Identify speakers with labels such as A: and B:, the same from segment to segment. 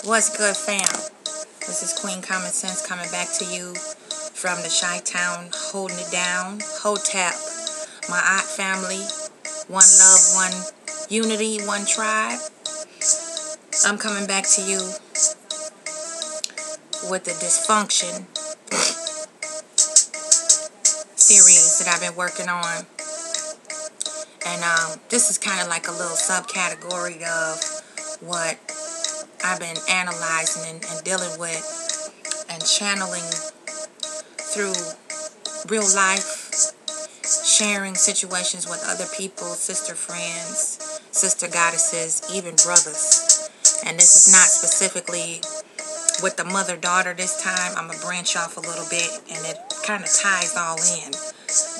A: What's good, fam? This is Queen Common Sense coming back to you from the Chi-Town, holding it down, Hotep, my aunt family, one love, one unity, one tribe. I'm coming back to you with the Dysfunction series that I've been working on. And this is kind of like a little subcategory of what I've been analyzing and dealing with and channeling through real life, sharing situations with other people, sister friends, sister goddesses, even brothers. And this is not specifically with the mother-daughter this time. I'm going to branch off a little bit and it kind of ties all in.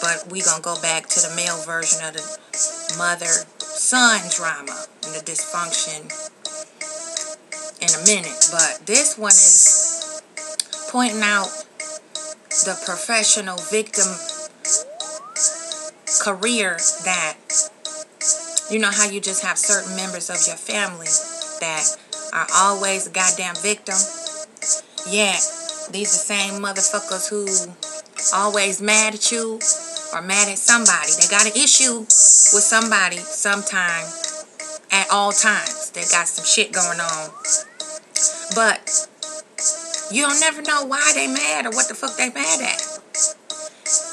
A: But we're going to go back to the male version of the mother-son drama and the dysfunction in a minute. But this one is pointing out the professional victim career that, you know how you just have certain members of your family that are always a goddamn victim? Yeah, these are the same motherfuckers who always mad at you or mad at somebody. They got an issue with somebody sometime at all times. They got some shit going on. But you don't never know why they mad or what the fuck they mad at.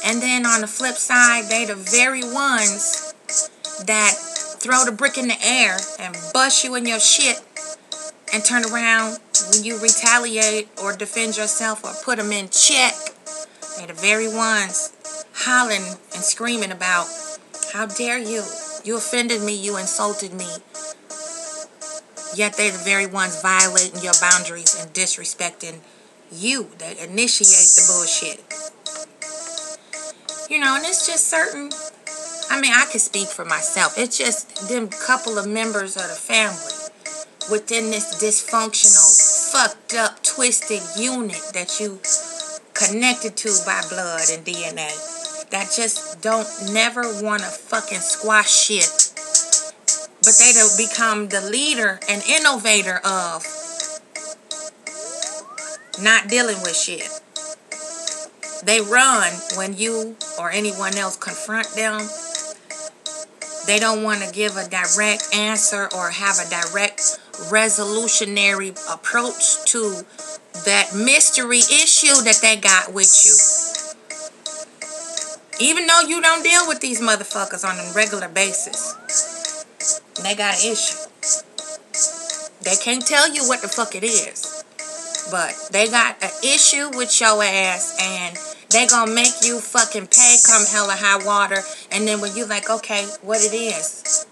A: And then on the flip side, they the very ones that throw the brick in the air and bust you in your shit and turn around when you retaliate or defend yourself or put them in check. They the very ones hollering and screaming about, how dare you? You offended me, you insulted me. Yet they're the very ones violating your boundaries and disrespecting you. That initiate the bullshit. You know, and it's just certain, I mean, I can speak for myself. It's just them couple of members of the family within this dysfunctional, fucked up, twisted unit that you connected to by blood and DNA that just don't never want to fucking squash shit. But they don't become the leader and innovator of not dealing with shit. They run when you or anyone else confront them. They don't want to give a direct answer or have a direct resolutionary approach to that mystery issue that they got with you. Even though you don't deal with these motherfuckers on a regular basis, they got an issue. They can't tell you what the fuck it is, but they got an issue with your ass, and they gonna make you fucking pay come hell or high water. And then when you like, okay, what it is,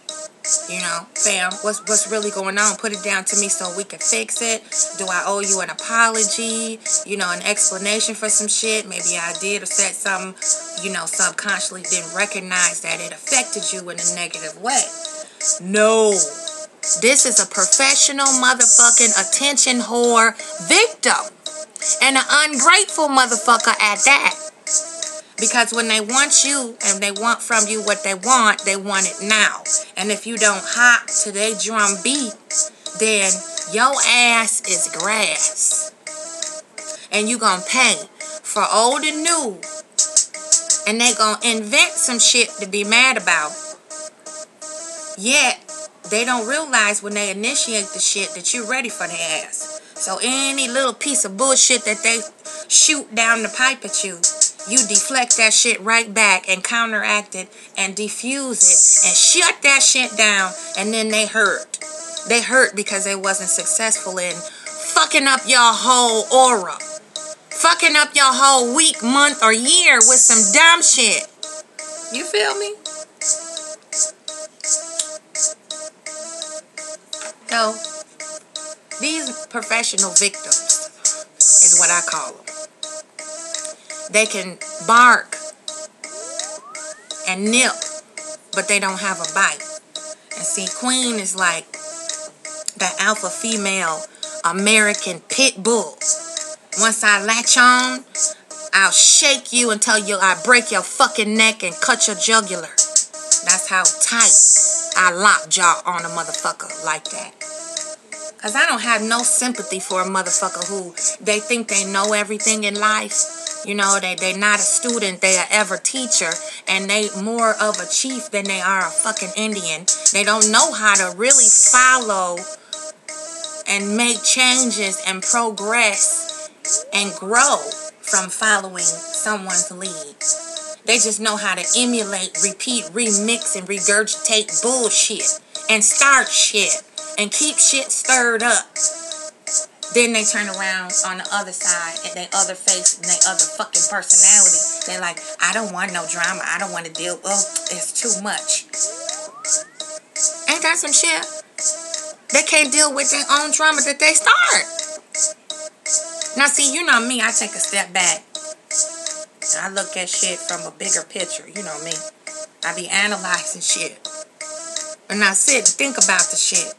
A: you know, fam, what's really going on? Put it down to me so we can fix it. Do I owe you an apology? You know, an explanation for some shit? Maybe I did or said something, you know, subconsciously didn't recognize that it affected you in a negative way. No. This is a professional motherfucking attention whore victim. And an ungrateful motherfucker at that. Because when they want you and they want from you what they want it now. And if you don't hop to their drum beat, then your ass is grass. And you gonna pay for old and new. And they gonna invent some shit to be mad about. Yet, they don't realize when they initiate the shit that you're ready for their ass. So any little piece of bullshit that they shoot down the pipe at you, you deflect that shit right back and counteract it and defuse it and shut that shit down, and then they hurt. They hurt because they wasn't successful in fucking up your whole aura. Fucking up your whole week, month, or year with some dumb shit. You feel me? So, these professional victims is what I call them. They can bark and nip, but they don't have a bite. And see, Queen is like the alpha female American pit bull. Once I latch on, I'll shake you until I break your fucking neck and cut your jugular. That's how tight I lockjaw on a motherfucker like that. Because I don't have no sympathy for a motherfucker who they think they know everything in life. You know, they not a student, they are ever teacher. And they more of a chief than they are a fucking Indian. They don't know how to really follow and make changes and progress and grow from following someone's lead. They just know how to emulate, repeat, remix, and regurgitate bullshit and start shit and keep shit stirred up. Then they turn around on the other side and their other face and their other fucking personality. They're like, I don't want no drama. I don't want to deal. Oh, it's too much. Ain't that some shit? They can't deal with their own drama that they start. Now, see, you know me. I take a step back. I look at shit from a bigger picture. You know me. I be analyzing shit. And I sit and think about the shit.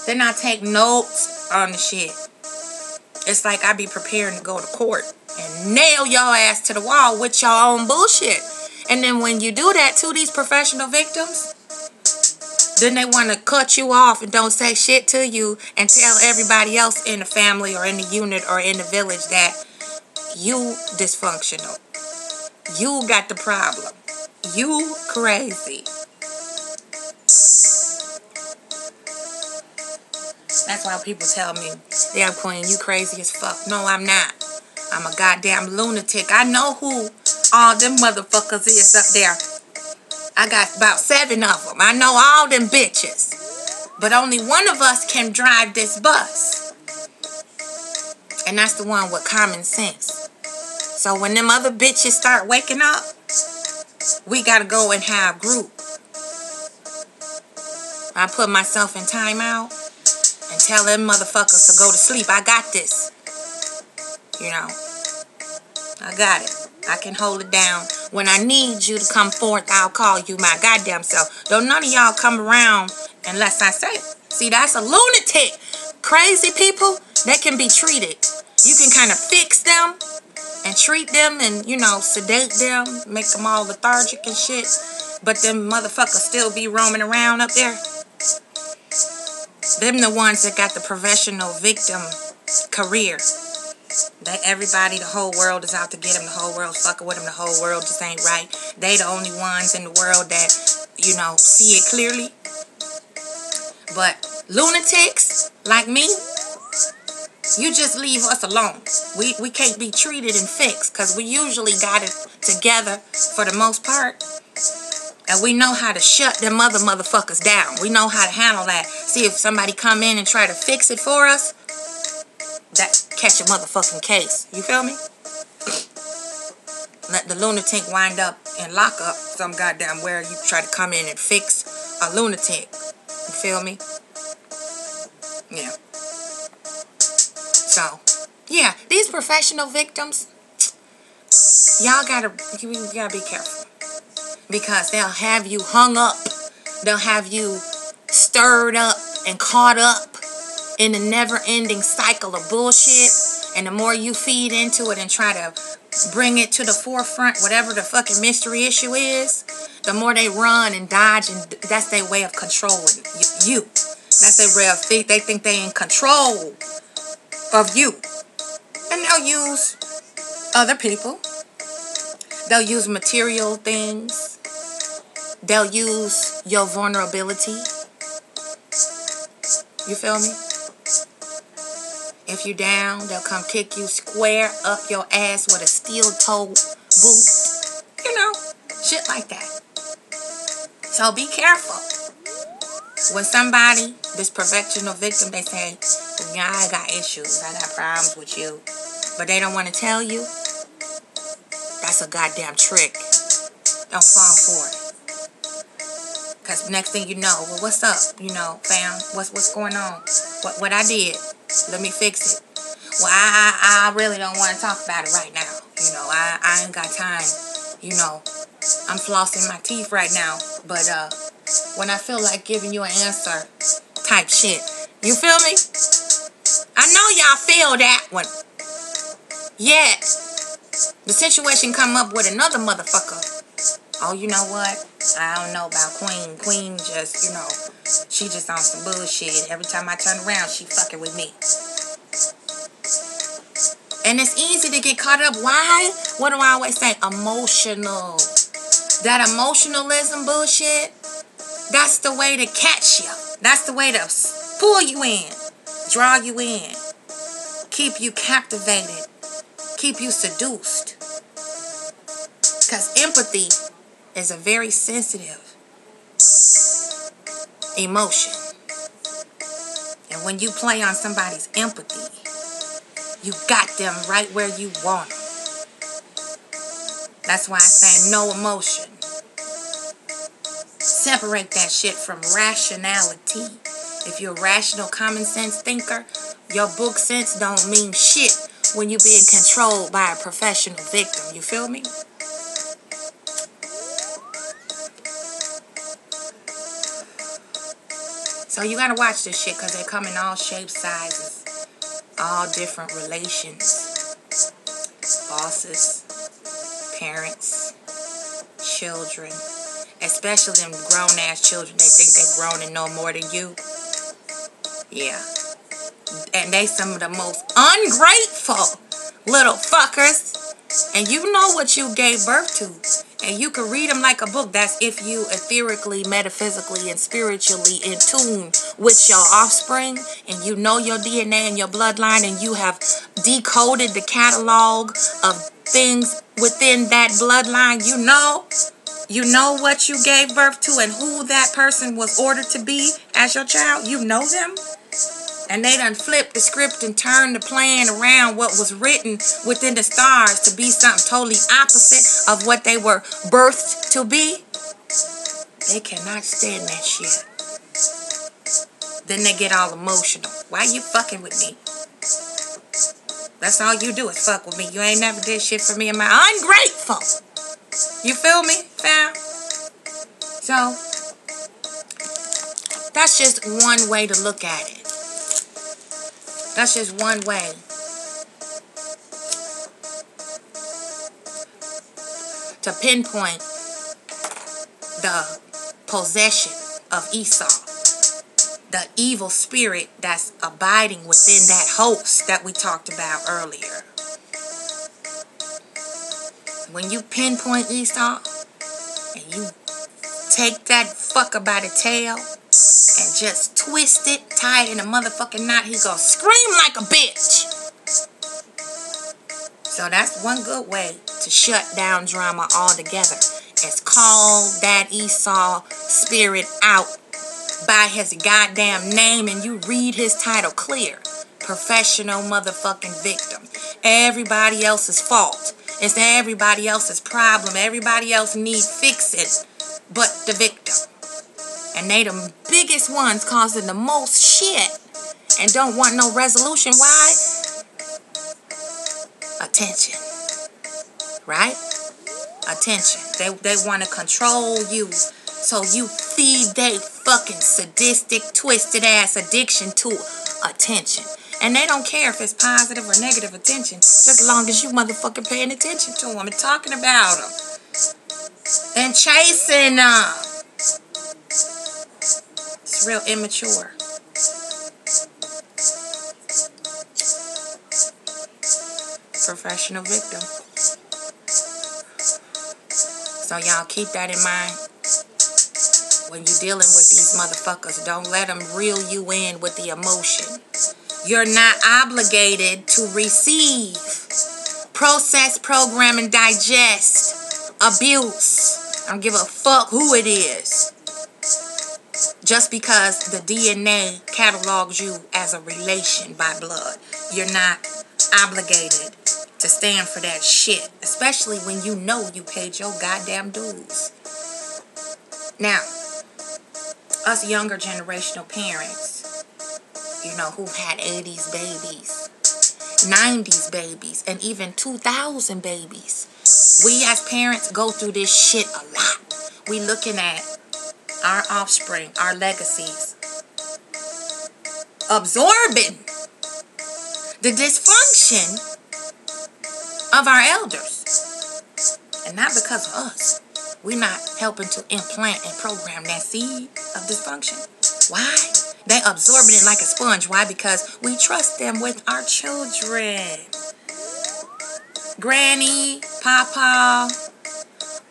A: Then I take notes on the shit. It's like I be preparing to go to court and nail your ass to the wall with your own bullshit. And then when you do that to these professional victims, then they want to cut you off and don't say shit to you and tell everybody else in the family or in the unit or in the village that you dysfunctional. You got the problem. You crazy. That's why people tell me, damn queen, you crazy as fuck. No, I'm not. I'm a goddamn lunatic. I know who all them motherfuckers is up there. I got about 7 of them. I know all them bitches. But only one of us can drive this bus. And that's the one with common sense. So when them other bitches start waking up, we gotta go and have group. I put myself in timeout and tell them motherfuckers to go to sleep. I got this. You know. I got it. I can hold it down. When I need you to come forth, I'll call you my goddamn self. Don't none of y'all come around unless I say it. See, that's a lunatic. Crazy people, they can be treated. You can kind of fix them and treat them and, you know, sedate them, make them all lethargic and shit. But them motherfuckers still be roaming around up there. Them the ones that got the professional victim career. That everybody, the whole world is out to get them. The whole world's fucking with them. The whole world just ain't right. They the only ones in the world that, you know, see it clearly. But lunatics like me, you just leave us alone. We can't be treated and fixed because we usually got it together for the most part. And we know how to shut them other motherfuckers down. We know how to handle that. See, if somebody come in and try to fix it for us, that catch a motherfucking case. You feel me? Let the lunatic wind up in lockup some goddamn where you try to come in and fix a lunatic. You feel me? Yeah. So, yeah, these professional victims, y'all gotta be careful. Because they'll have you hung up. They'll have you stirred up and caught up in a never-ending cycle of bullshit. And the more you feed into it and try to bring it to the forefront, whatever the fucking mystery issue is, the more they run and dodge, and that's their way of controlling you. That's their way of they think they in control of you. And they'll use other people. They'll use material things. They'll use your vulnerability. You feel me? If you down, they'll come kick you square up your ass with a steel-toe boot. You know, shit like that. So be careful. When somebody, this professional victim, they say, yeah, I got issues, I got problems with you, but they don't want to tell you, that's a goddamn trick. Don't fall for it. Because next thing you know, well, what's up? You know, fam, what's going on? What I did, let me fix it. Well, I really don't want to talk about it right now. You know, I ain't got time. You know, I'm flossing my teeth right now. But when I feel like giving you an answer type shit. You feel me? I know y'all feel that one. Yet, the situation come up with another motherfucker Oh, you know what? I don't know about Queen. Queen just, she just on some bullshit. Every time I turn around, she fucking with me. And it's easy to get caught up. Why? What do I always say? Emotional. That emotionalism bullshit, that's the way to catch you. That's the way to pull you in, draw you in, keep you captivated, keep you seduced. Because empathy is a very sensitive emotion. And when you play on somebody's empathy, you got them right where you want them. That's why I say no emotion. Separate that shit from rationality. If you're a rational, common sense thinker, your book sense don't mean shit when you're being controlled by a professional victim. You feel me? So you gotta watch this shit because they come in all shapes, sizes, all different relations. Bosses, parents, children, especially them grown-ass children. They think they're grown and know more than you. Yeah. And they some of the most ungrateful little fuckers. And you know what you gave birth to. And you can read them like a book. That's if you etherically, metaphysically, and spiritually in tune with your offspring. And you know your DNA and your bloodline. And you have decoded the catalog of things within that bloodline. You know what you gave birth to and who that person was ordered to be as your child. You know them. And they done flipped the script and turned the plan around what was written within the stars to be something totally opposite of what they were birthed to be. They cannot stand that shit. Then they get all emotional. Why you fucking with me? That's all you do is fuck with me. You ain't never did shit for me. Am I ungrateful? You feel me, fam? So, that's just one way to look at it. That's just one way to pinpoint the possession of Esau, the evil spirit that's abiding within that host that we talked about earlier. When you pinpoint Esau and you take that fucker by the tail and just twist it, tie it in a motherfucking knot, he gonna scream like a bitch. So that's one good way to shut down drama altogether. It's call that Esau spirit out by his goddamn name and you read his title clear. Professional motherfucking victim. Everybody else's fault. It's everybody else's problem. Everybody else needs fixing but the victim. And they the biggest ones causing the most shit and don't want no resolution. Why? Attention. Right? Attention. They want to control you. So you feed they fucking sadistic, twisted ass addiction to attention. And they don't care if it's positive or negative attention, just as long as you motherfucking paying attention to them and talking about them. And chasing them. It's real immature. Professional victim. So y'all keep that in mind. When you're dealing with these motherfuckers, don't let them reel you in with the emotion. You're not obligated to receive, process, program, and digest abuse. I don't give a fuck who it is. Just because the DNA catalogs you as a relation by blood. You're not obligated to stand for that shit. Especially when you know you paid your goddamn dues. Now, us younger generational parents, who've had 80s babies, 90s babies, and even 2000 babies. We as parents go through this shit a lot. We looking at our offspring, our legacies, absorbing the dysfunction of our elders. And not because of us. We're not helping to implant and program that seed of dysfunction. Why? They absorbing it like a sponge. Why? Because we trust them with our children. Granny, papa,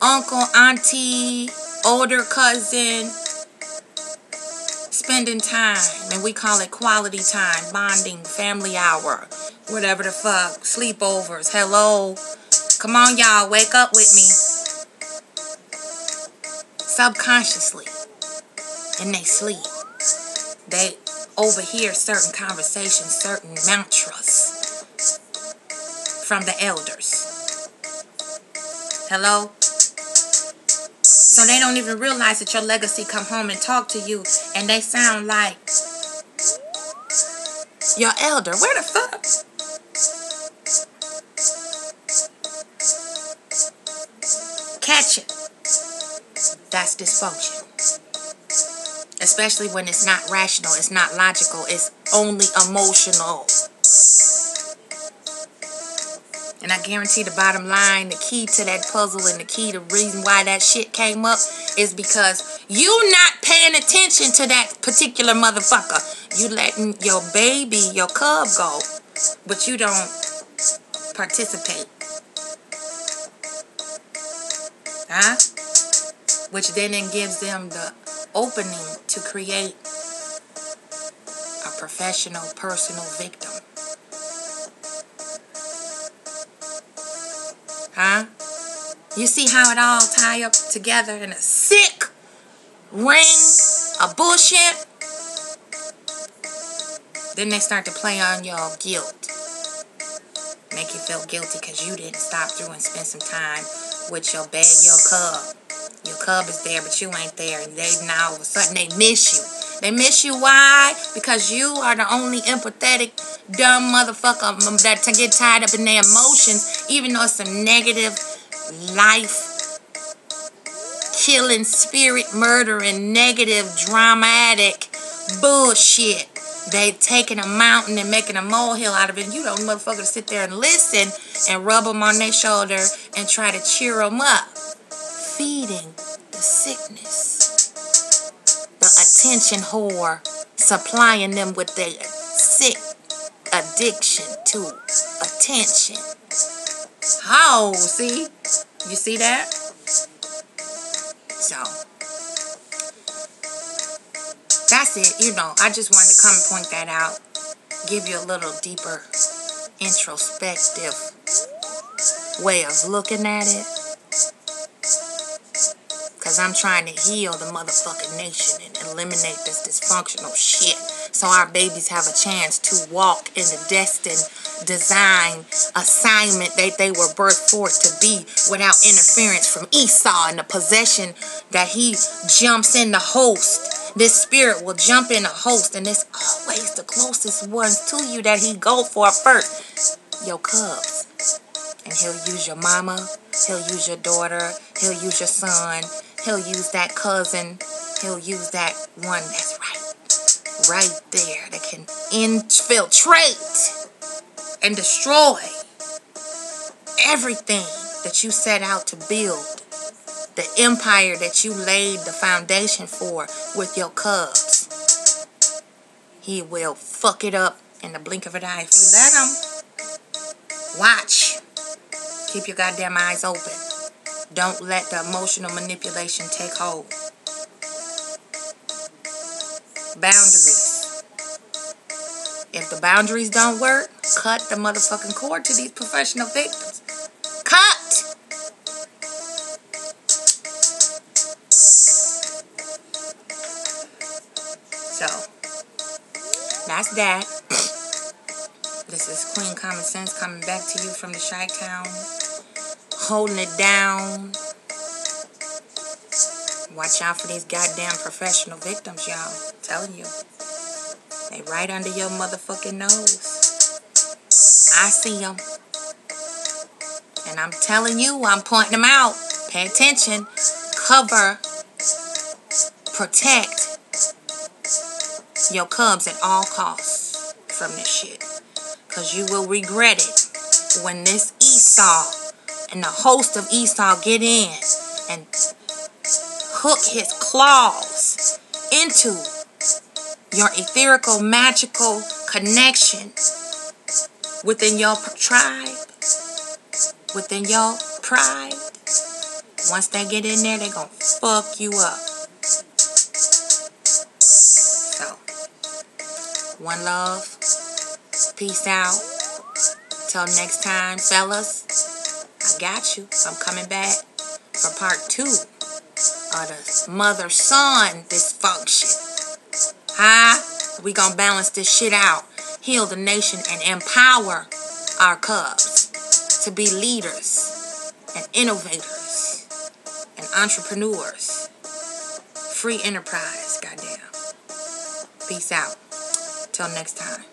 A: uncle, auntie, older cousin, spending time, and we call it quality time, bonding, family hour, whatever the fuck, sleepovers, hello. Come on, y'all, wake up with me. Subconsciously, in they sleep, they overhear certain conversations, certain mantras from the elders. Hello? So they don't even realize that your legacy come home and talk to you, and they sound like your elder. Where the fuck? Catch it. That's dysfunction. Especially when it's not rational, it's not logical, it's only emotional. And I guarantee the bottom line, the key to that puzzle and the key, the reason why that shit came up is because you not paying attention to that particular motherfucker. You letting your baby, your cub go, but you don't participate. Huh? Which then gives them the opening to create a professional, personal victim. Huh? You see how it all tie up together in a sick ring of bullshit? Then they start to play on your guilt. Make you feel guilty because you didn't stop through and spend some time with your cub. Your cub is there, but you ain't there. And they now all of a sudden they miss you. They miss you. Why? Because you are the only empathetic, dumb motherfucker that to get tied up in their emotions, even though it's some negative, life killing, spirit murdering, negative, dramatic bullshit. They taking a mountain and making a molehill out of it. You don't motherfucker sit there and listen and rub them on their shoulder and try to cheer them up. Feeding the sickness. The attention whore, supplying them with their sick addiction to attention. How? See? You see that? So, that's it. You know, I just wanted to come and point that out. Give you a little deeper introspective way of looking at it. Because I'm trying to heal the motherfucking nation and eliminate this dysfunctional shit. So our babies have a chance to walk in the destined design assignment that they were birthed forth to be without interference from Esau and the possession that he jumps in the host. This spirit will jump in a host, and it's always the closest ones to you that he go for first. Your cubs. And he'll use your mama, he'll use your daughter, he'll use your son, he'll use that cousin, he'll use that one that's right there that can infiltrate and destroy everything that you set out to build. The empire that you laid the foundation for with your cubs. He will fuck it up in the blink of an eye if you let him. Watch. Keep your goddamn eyes open. Don't let the emotional manipulation take hold. Boundaries. If the boundaries don't work, cut the motherfucking cord to these professional victims. Cut! So, that's that. This is Queen Common Sense coming back to you from the Chi-Town. Holding it down. Watch out for these goddamn professional victims, y'all. I'm telling you. They right under your motherfucking nose. I see them. And I'm telling you, I'm pointing them out. Pay attention. Cover. Protect your cubs at all costs from this shit. Because you will regret it when this Esau and the host of Esau get in and hook his claws into your etherical, magical connection within your tribe, within your pride. Once they get in there, they gonna fuck you up. So, one love. Peace out. Till next time, fellas. I got you. I'm coming back for part 2 of the mother-son dysfunction. We gonna balance this shit out. Heal the nation and empower our cubs to be leaders and innovators and entrepreneurs. Free enterprise, goddamn. Peace out. Till next time.